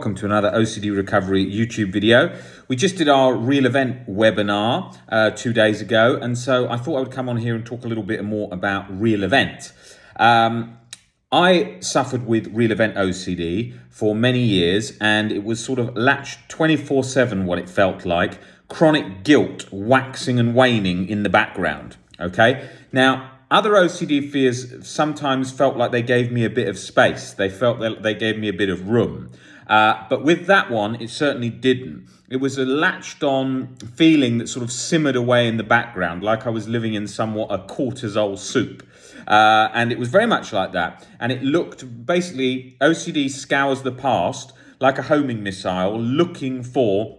Welcome to another OCD Recovery YouTube video. We just did our Real Event webinar 2 days ago, and so I thought I would come on here and talk a little bit more about Real Event. I suffered with Real Event OCD for many years, and it was sort of latched 24/7, what it felt like, chronic guilt waxing and waning in the background, okay? Now, other OCD fears sometimes felt like they gave me a bit of space. They felt that they gave me a bit of room. But with that one, it certainly didn't. It was a latched on feeling that sort of simmered away in the background, like I was living in somewhat a cortisol soup. And it was very much like that. And it looked, basically, OCD scours the past like a homing missile, looking for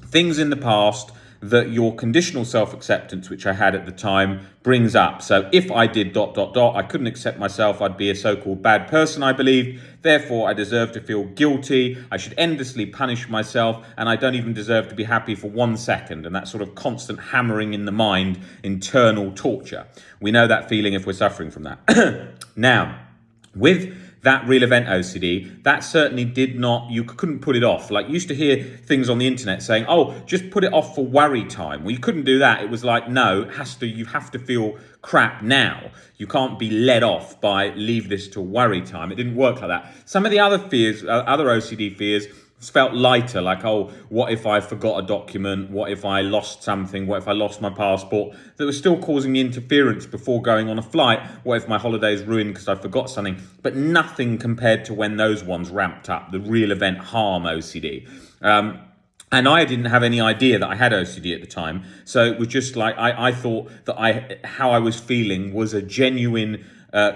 things in the past that your conditional self-acceptance, which I had at the time, brings up. So if I did ... I couldn't accept myself, I'd be a so-called bad person, I believed. Therefore, I deserve to feel guilty. I should endlessly punish myself, and I don't even deserve to be happy for 1 second. And that sort of constant hammering in the mind, internal torture. We know that feeling if we're suffering from that. Now, with that Real Event OCD, that certainly did not, you couldn't put it off. Like, you used to hear things on the internet saying, oh, just put it off for worry time. Well, you couldn't do that. It was like, no, you have to feel crap now. You can't be led off by leave this till worry time. It didn't work like that. Some of the other fears, other OCD fears, felt lighter, like, oh, what if I forgot a document? What if I lost something? What if I lost my passport? That was still causing me interference before going on a flight. What if my holiday's ruined because I forgot something? But nothing compared to when those ones ramped up, the Real Event harm OCD. And I didn't have any idea that I had OCD at the time. So it was just like, I thought that how I was feeling was a genuine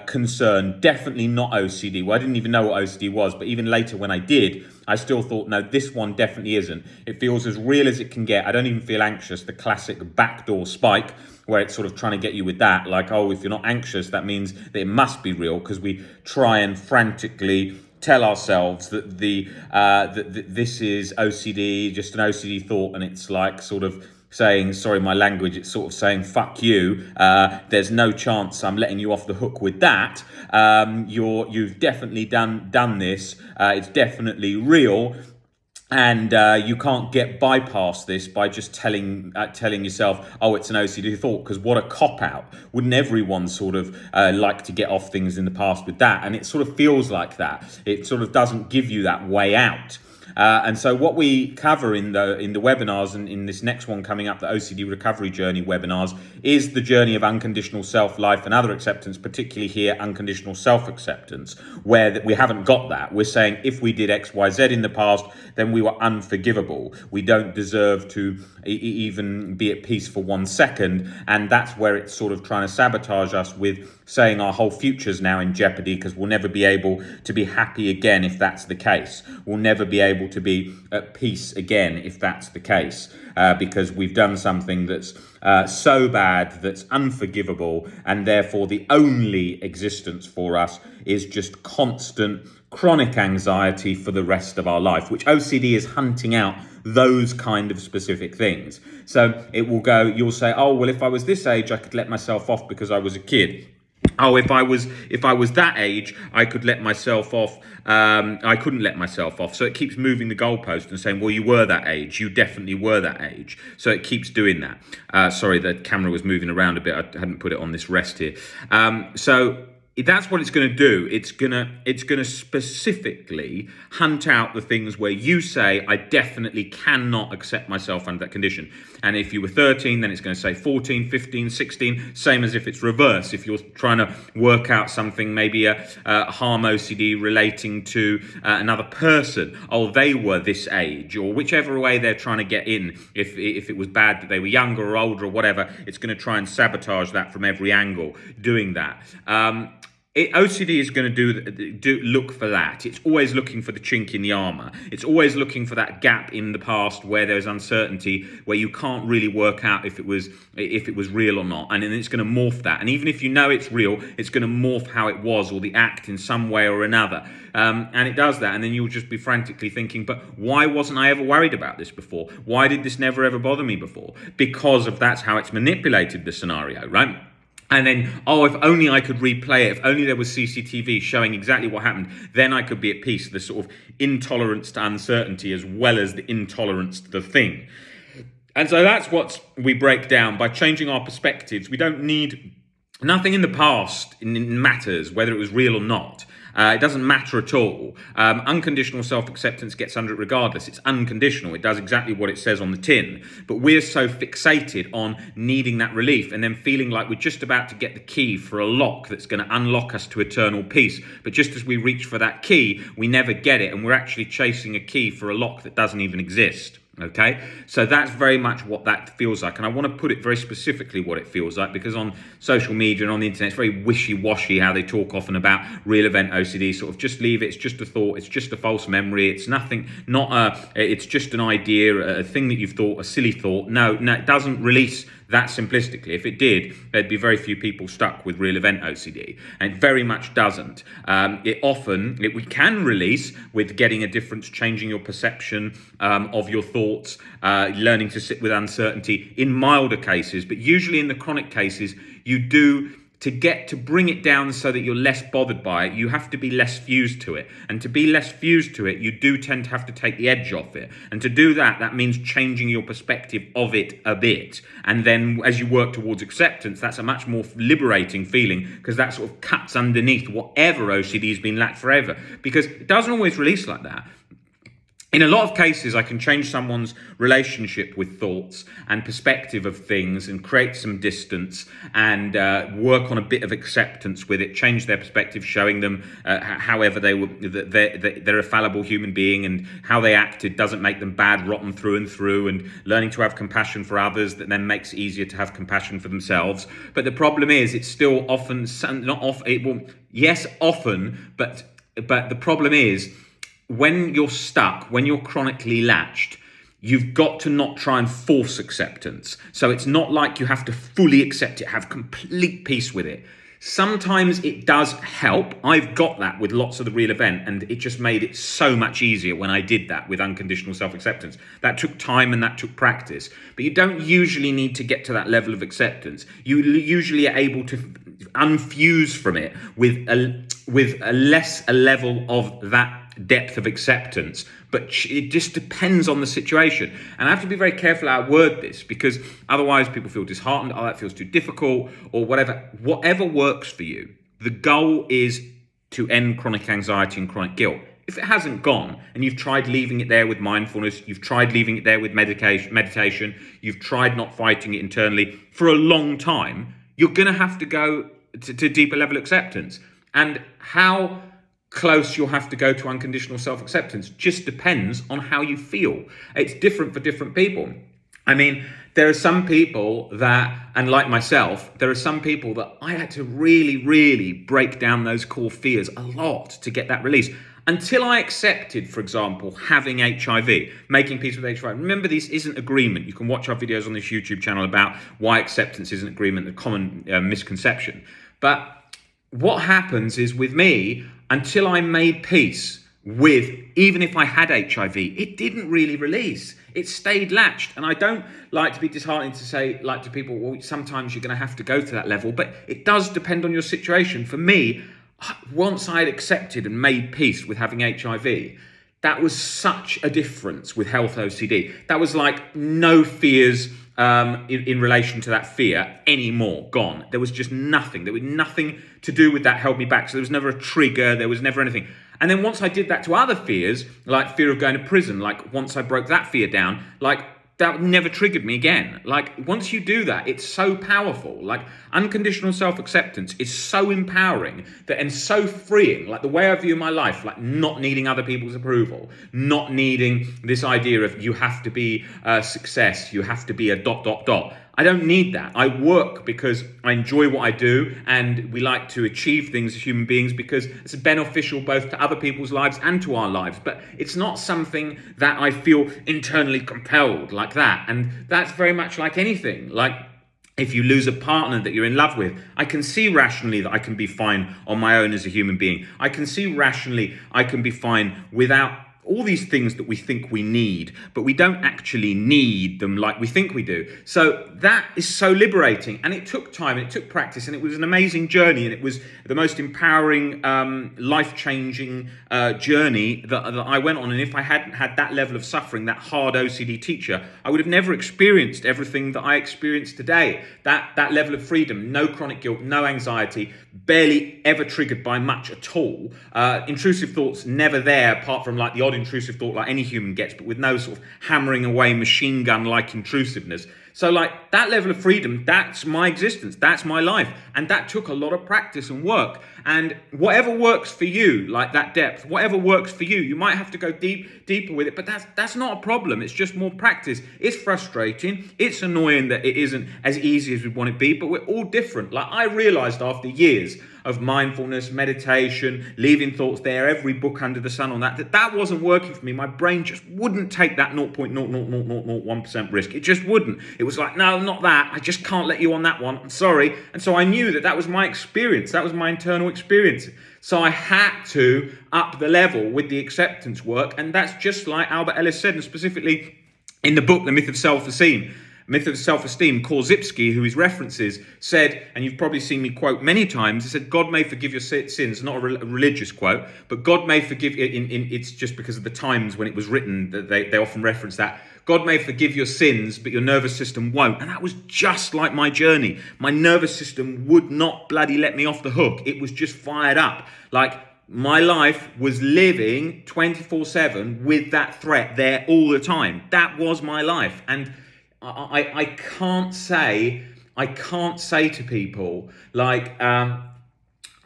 concern, definitely not OCD. Well, I didn't even know what OCD was, but even later when I did, I still thought, no, this one definitely isn't. It feels as real as it can get. I don't even feel anxious, the classic backdoor spike, where it's sort of trying to get you with that, like, oh, if you're not anxious, that means that it must be real, because we try and frantically tell ourselves that that this is OCD, just an OCD thought, and it's like sort of saying, sorry, my language, it's sort of saying, fuck you, there's no chance I'm letting you off the hook with that. You've definitely done this, it's definitely real, and you can't get bypast this by just telling yourself, oh, it's an OCD thought, because what a cop-out. Wouldn't everyone sort of like to get off things in the past with that? And it sort of feels like that. It sort of doesn't give you that way out. And so what we cover in the webinars, and in this next one coming up, the OCD Recovery Journey webinars, is the journey of unconditional self-life and other acceptance, particularly here, unconditional self-acceptance, where we haven't got that. We're saying if we did X, Y, Z in the past, then we were unforgivable. We don't deserve to even be at peace for 1 second. And that's where it's sort of trying to sabotage us with saying our whole future's now in jeopardy, because we'll never be able to be happy again if that's the case. We'll never be able to be at peace again if that's the case, because we've done something that's so bad, that's unforgivable, and therefore the only existence for us is just constant chronic anxiety for the rest of our life, which OCD is hunting out those kind of specific things. So it will go, you'll say, oh, well, if I was this age, I could let myself off because I was a kid. Oh, if I was that age, I could let myself off. I couldn't let myself off. So it keeps moving the goalpost and saying, well, you were that age. You definitely were that age. So it keeps doing that. Sorry, the camera was moving around a bit. I hadn't put it on this rest here. So that's what it's going to do. It's going to specifically hunt out the things where you say, I definitely cannot accept myself under that condition. And if you were 13, then it's going to say 14, 15, 16, same as if it's reverse. If you're trying to work out something, maybe a harm OCD relating to another person, oh, they were this age, or whichever way they're trying to get in. If it was bad that they were younger or older or whatever, it's going to try and sabotage that from every angle, doing that. OCD is going to look for that. It's always looking for the chink in the armor. It's always looking for that gap in the past where there's uncertainty, where you can't really work out if it was real or not. And then it's going to morph that. And even if you know it's real, it's going to morph how it was, or the act in some way or another. And it does that. And then you'll just be frantically thinking, but why wasn't I ever worried about this before? Why did this never ever bother me before? Because that's how it's manipulated the scenario, right? And then, oh, if only I could replay it, if only there was CCTV showing exactly what happened, then I could be at peace. The sort of intolerance to uncertainty as well as the intolerance to the thing. And so that's what we break down by changing our perspectives. We don't need nothing in the past matters, whether it was real or not. It doesn't matter at all. Unconditional self-acceptance gets under it regardless. It's unconditional. It does exactly what it says on the tin. But we're so fixated on needing that relief and then feeling like we're just about to get the key for a lock that's going to unlock us to eternal peace. But just as we reach for that key, we never get it. And we're actually chasing a key for a lock that doesn't even exist. Okay, so that's very much what that feels like. And I want to put it very specifically what it feels like, because on social media and on the internet, it's very wishy-washy how they talk often about real event OCD, sort of just leave it, it's just a thought, it's just a false memory, it's nothing, it's just an idea, a thing that you've thought, a silly thought. No, it doesn't release that simplistically. If it did, there'd be very few people stuck with real event OCD, and it very much doesn't. We can release with getting a difference, changing your perception of your thoughts, learning to sit with uncertainty in milder cases, but usually in the chronic cases, you do. To bring it down so that you're less bothered by it, you have to be less fused to it. And to be less fused to it, you do tend to have to take the edge off it. And to do that, that means changing your perspective of it a bit. And then as you work towards acceptance, that's a much more liberating feeling, because that sort of cuts underneath whatever OCD has been lacked forever. Because it doesn't always release like that. In a lot of cases, I can change someone's relationship with thoughts and perspective of things and create some distance and work on a bit of acceptance with it, change their perspective, showing them however they were, they're a fallible human being, and how they acted doesn't make them bad, rotten through and through, and learning to have compassion for others that then makes it easier to have compassion for themselves. But the problem is, it's still often, not often, often, but the problem is, when you're stuck, when you're chronically latched, you've got to not try and force acceptance. So it's not like you have to fully accept it, have complete peace with it. Sometimes it does help. I've got that with lots of the real event, and it just made it so much easier when I did that with unconditional self-acceptance. That took time and that took practice. But you don't usually need to get to that level of acceptance. You usually are able to unfuse from it with a level of that depth of acceptance, but it just depends on the situation. And I have to be very careful how I word this, because otherwise people feel disheartened, oh, that feels too difficult, or whatever works for you. The goal is to end chronic anxiety and chronic guilt. If it hasn't gone, and you've tried leaving it there with mindfulness, you've tried leaving it there with meditation, you've tried not fighting it internally for a long time, you're going to have to go to deeper level acceptance. And how close you'll have to go to unconditional self-acceptance just depends on how you feel. It's different for different people. I mean, there are some people that, and like myself, there are some people that I had to really, really break down those core fears a lot to get that release. Until I accepted, for example, having HIV, making peace with HIV. Remember, this isn't agreement. You can watch our videos on this YouTube channel about why acceptance isn't agreement, the common misconception. But what happens is, with me, until I made peace with, even if I had HIV, it didn't really release. It stayed latched. And I don't like to be disheartening to say, like, to people, well, sometimes you're going to have to go to that level, but it does depend on your situation. For me, once I had accepted and made peace with having HIV, that was such a difference with health OCD. That was like no fears in relation to that fear anymore, gone. There was just nothing. There was nothing to do with that held me back. So there was never a trigger. There was never anything. And then once I did that to other fears, like fear of going to prison, like once I broke that fear down, like that never triggered me again. Like once you do that, it's so powerful. Like unconditional self-acceptance is so empowering and so freeing. Like the way I view my life, like not needing other people's approval, not needing this idea of you have to be a success, you have to be a ... I don't need that. I work because I enjoy what I do, and we like to achieve things as human beings because it's beneficial both to other people's lives and to our lives. But it's not something that I feel internally compelled like that. And that's very much like anything. Like if you lose a partner that you're in love with, I can see rationally that I can be fine on my own as a human being. I can see rationally I can be fine without all these things that we think we need, but we don't actually need them like we think we do. So that is so liberating, and it took time, and it took practice, and it was an amazing journey, and it was the most empowering, life-changing journey that I went on. And if I hadn't had that level of suffering, that hard OCD teacher, I would have never experienced everything that I experienced today. That level of freedom, no chronic guilt, no anxiety, barely ever triggered by much at all. Intrusive thoughts never there, apart from like the odd intrusive thought like any human gets, but with no sort of hammering away machine gun like intrusiveness. So like that level of freedom, that's my existence, that's my life. And that took a lot of practice and work. And whatever works for you, like that depth, whatever works for you, you might have to go deeper with it, but that's not a problem. It's just more practice. It's frustrating. It's annoying that it isn't as easy as we want it to be, but we're all different. Like I realized after years of mindfulness, meditation, leaving thoughts there, every book under the sun on that wasn't working for me. My brain just wouldn't take that 0.00001% risk. It just wouldn't. It was like, no, not that. I just can't let you on that one. I'm sorry. And so I knew that was my experience. That was my internal experience. So I had to up the level with the acceptance work. And that's just like Albert Ellis said, and specifically in the book, The Myth of Self-Esteem, Korzybski, who he references, said, and you've probably seen me quote many times, he said, God may forgive your sins, not a religious quote, but God may forgive, it's just because of the times when it was written that they often reference that. God may forgive your sins, but your nervous system won't. And that was just like my journey. My nervous system would not bloody let me off the hook. It was just fired up. Like, my life was living 24/7 with that threat there all the time. That was my life. And I can't say to people like,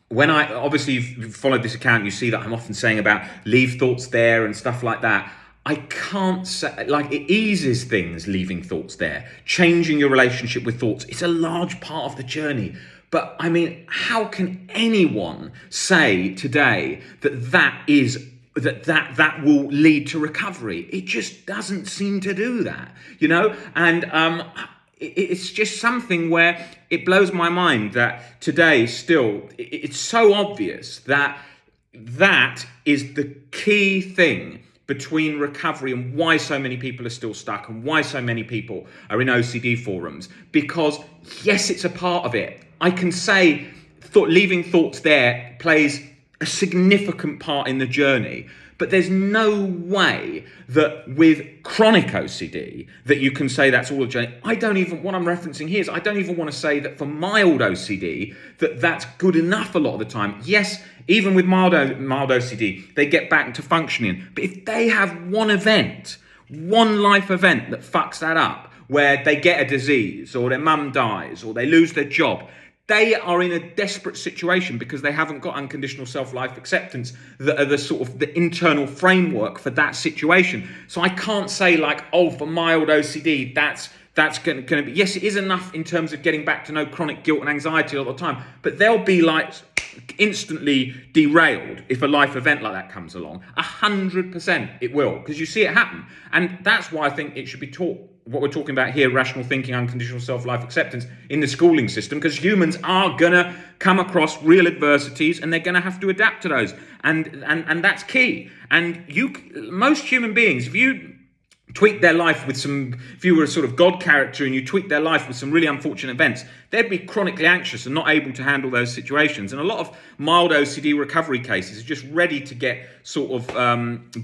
when I, obviously you've followed this account, you see that I'm often saying about leave thoughts there and stuff like that. I can't say, like, it eases things, leaving thoughts there, changing your relationship with thoughts. It's a large part of the journey. But I mean, how can anyone say today that will lead to recovery? It just doesn't seem to do that, you know? And it's just something where it blows my mind that today still, it's so obvious that is the key thing between recovery and why so many people are still stuck and why so many people are in OCD forums. Because yes, it's a part of it. I can say leaving thoughts there plays a significant part in the journey, but there's no way that with chronic OCD that you can say that's all the journey. What I'm referencing here is I don't even want to say that for mild OCD that's good enough a lot of the time. Yes, even with mild OCD, they get back to functioning. But if they have one life event that fucks that up, where they get a disease or their mum dies or they lose their job, they are in a desperate situation because they haven't got unconditional self-life acceptance that are the sort of the internal framework for that situation. So I can't say like, oh, for mild OCD, that's going to be, yes, it is enough in terms of getting back to no chronic guilt and anxiety all the time, but they'll be like instantly derailed if a life event like that comes along. 100% it will, because you see it happen. And that's why I think it should be taught, what we're talking about here, rational thinking, unconditional self-life acceptance, in the schooling system, because humans are going to come across real adversities and they're going to have to adapt to those. And that's key. And most human beings, if you tweak their life with if you were a sort of God character and you tweak their life with some really unfortunate events, they'd be chronically anxious and not able to handle those situations. And a lot of mild OCD recovery cases are just ready to get sort of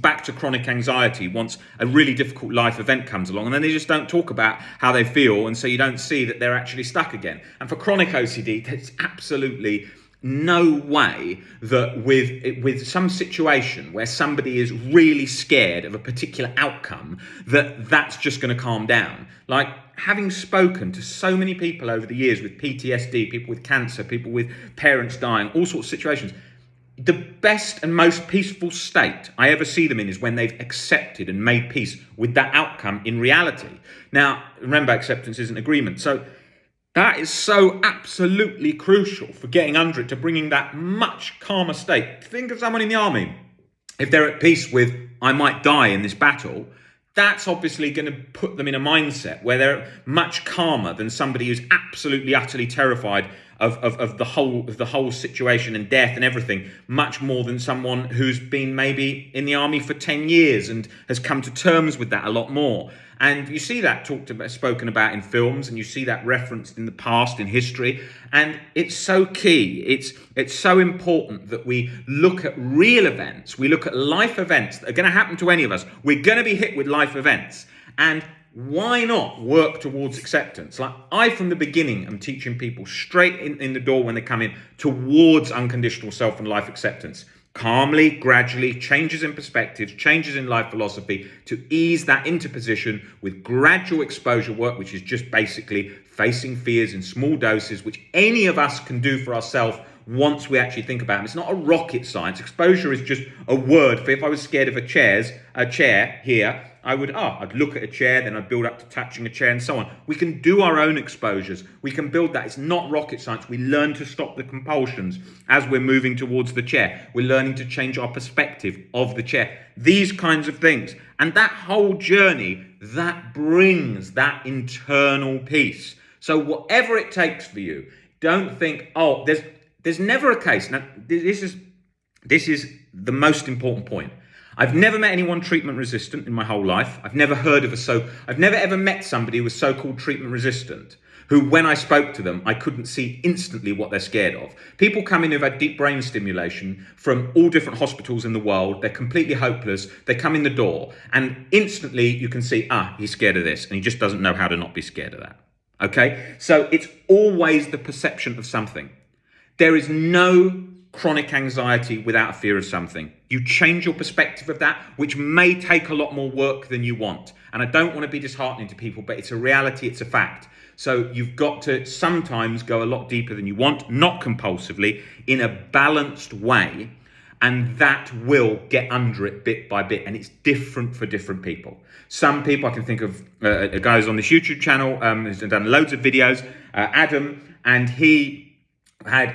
back to chronic anxiety once a really difficult life event comes along. And then they just don't talk about how they feel. And so you don't see that they're actually stuck again. And for chronic OCD, there's absolutely no way that with some situation where somebody is really scared of a particular outcome, that's just going to calm down. Like, having spoken to so many people over the years with PTSD, people with cancer, people with parents dying, all sorts of situations, the best and most peaceful state I ever see them in is when they've accepted and made peace with that outcome in reality. Now, remember, acceptance isn't agreement. So that is so absolutely crucial for getting under it, to bringing that much calmer state. Think of someone in the army. If they're at peace with, I might die in this battle, that's obviously going to put them in a mindset where they're much calmer than somebody who's absolutely, utterly terrified of the whole situation and death and everything, much more than someone who's been maybe in the army for 10 years and has come to terms with that a lot more. And you see that spoken about in films, and you see that referenced in the past, in history. And it's so key. It's so important that we look at real events. We look at life events that are going to happen to any of us. We're going to be hit with life events. And why not work towards acceptance? Like, I, from the beginning, am teaching people straight in the door when they come in towards unconditional self and life acceptance. Calmly, gradually, changes in perspectives, changes in life philosophy to ease that into position with gradual exposure work, which is just basically facing fears in small doses, which any of us can do for ourselves once we actually think about them. It's not a rocket science. Exposure is just a word for if I was scared of a chair here, I'd look at a chair, then I'd build up to touching a chair and so on. We can do our own exposures. We can build that. It's not rocket science. We learn to stop the compulsions as we're moving towards the chair. We're learning to change our perspective of the chair. These kinds of things. And that whole journey, that brings that internal peace. So whatever it takes for you, don't think, there's never a case. Now, this is the most important point. I've never met anyone treatment resistant in my whole life. I've never ever met somebody who was so-called treatment resistant, who, when I spoke to them, I couldn't see instantly what they're scared of. People come in who've had deep brain stimulation from all different hospitals in the world. They're completely hopeless. They come in the door and instantly you can see, he's scared of this, and he just doesn't know how to not be scared of that. Okay? So it's always the perception of something. There is no chronic anxiety without a fear of something. You change your perspective of that, which may take a lot more work than you want. And I don't want to be disheartening to people, but it's a reality, it's a fact. So you've got to sometimes go a lot deeper than you want, not compulsively, in a balanced way. And that will get under it bit by bit. And it's different for different people. Some people, I can think of a guy who's on this YouTube channel, has done loads of videos, Adam, and he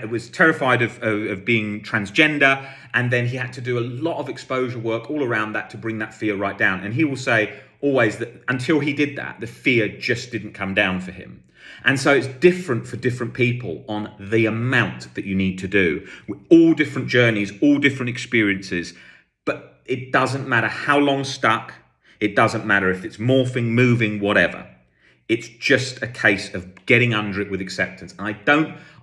was terrified of being transgender, and then he had to do a lot of exposure work all around that to bring that fear right down. And he will say always that until he did that, the fear just didn't come down for him. And so it's different for different people on the amount that you need to do. All different journeys, all different experiences, but it doesn't matter how long stuck. It doesn't matter if it's morphing, moving, whatever. It's just a case of getting under it with acceptance. And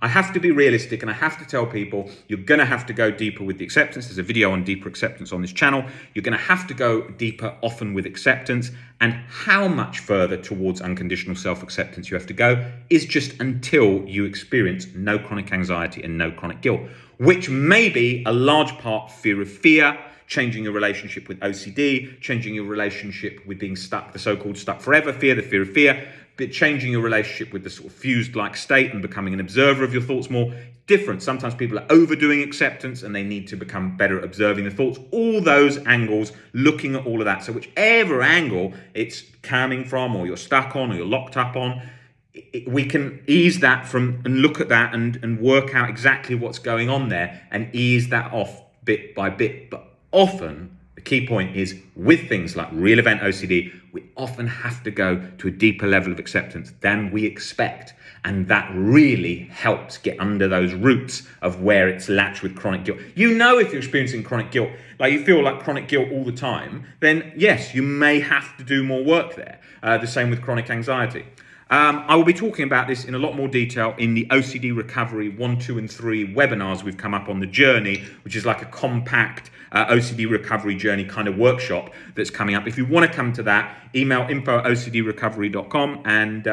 I have to be realistic, and I have to tell people you're going to have to go deeper with the acceptance. There's a video on deeper acceptance on this channel. You're going to have to go deeper often with acceptance, and how much further towards unconditional self-acceptance you have to go is just until you experience no chronic anxiety and no chronic guilt, which may be a large part fear, changing your relationship with OCD, changing your relationship with being stuck, the so-called stuck forever fear, the fear of fear, but changing your relationship with the sort of fused-like state and becoming an observer of your thoughts more. Different. Sometimes people are overdoing acceptance and they need to become better at observing the thoughts. All those angles, looking at all of that. So whichever angle it's coming from, or you're stuck on, or you're locked up on, we can ease that from and look at that and work out exactly what's going on there and ease that off bit by bit. But often, the key point is with things like Real Event OCD, we often have to go to a deeper level of acceptance than we expect. And that really helps get under those roots of where it's latched with chronic guilt. You know, if you're experiencing chronic guilt, like you feel like chronic guilt all the time, then yes, you may have to do more work there. The same with chronic anxiety. I will be talking about this in a lot more detail in the OCD Recovery 1, 2 and 3 webinars we've come up on the journey, which is like a compact OCD recovery journey kind of workshop that's coming up. If you want to come to that, email info@ocdrecovery.com and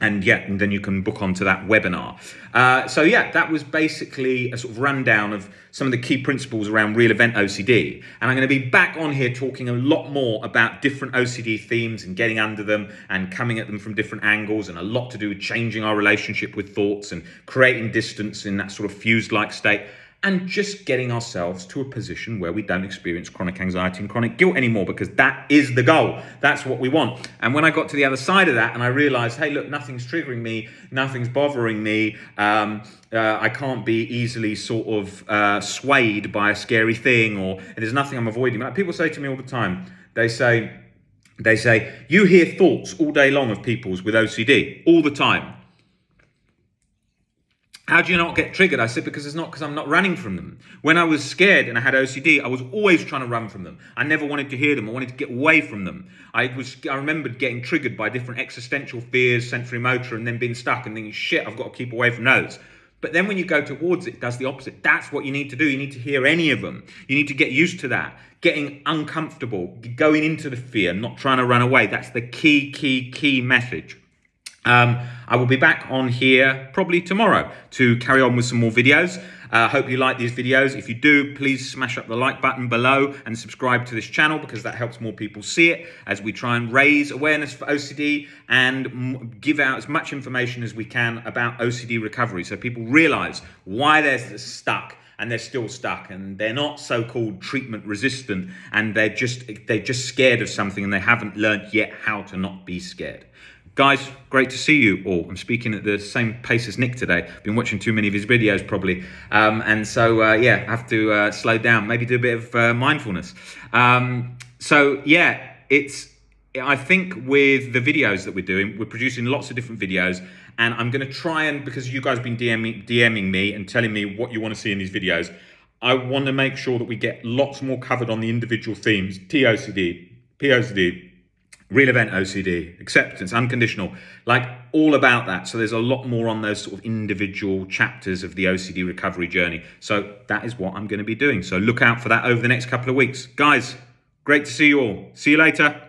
then you can book onto that webinar. That was basically a sort of rundown of some of the key principles around Real Event OCD. And I'm going to be back on here talking a lot more about different OCD themes and getting under them and coming at them from different angles, and a lot to do with changing our relationship with thoughts and creating distance in that sort of fused-like state, and just getting ourselves to a position where we don't experience chronic anxiety and chronic guilt anymore, because that is the goal. That's what we want. And when I got to the other side of that and I realized, hey, look, nothing's triggering me, nothing's bothering me, I can't be easily sort of swayed by a scary thing, or there's nothing I'm avoiding. Like people say to me all the time, they say, you hear thoughts all day long of people's with OCD all the time. How do you not get triggered? I said, because it's not because I'm not running from them. When I was scared and I had OCD, I was always trying to run from them. I never wanted to hear them. I wanted to get away from them. I remembered getting triggered by different existential fears, sensory motor, and then being stuck and thinking, shit, I've got to keep away from those. But then when you go towards it, it does the opposite. That's what you need to do. You need to hear any of them. You need to get used to that. Getting uncomfortable, going into the fear, not trying to run away. That's the key message. I will be back on here probably tomorrow to carry on with some more videos. Hope you like these videos. If you do, please smash up the like button below and subscribe to this channel, because that helps more people see it as we try and raise awareness for OCD and give out as much information as we can about OCD recovery, so people realize why they're stuck and they're still stuck, and they're not so-called treatment resistant, and they're just scared of something and they haven't learned yet how to not be scared. Guys, great to see you all. I'm speaking at the same pace as Nick today. Been watching too many of his videos probably. And so, I have to slow down, maybe do a bit of mindfulness. I think with the videos that we're doing, we're producing lots of different videos, and I'm going to try and, because you guys have been DMing me and telling me what you want to see in these videos, I want to make sure that we get lots more covered on the individual themes: TOCD, POCD, Real Event OCD, acceptance, unconditional, like all about that. So there's a lot more on those sort of individual chapters of the OCD recovery journey. So that is what I'm going to be doing. So look out for that over the next couple of weeks. Guys, great to see you all. See you later.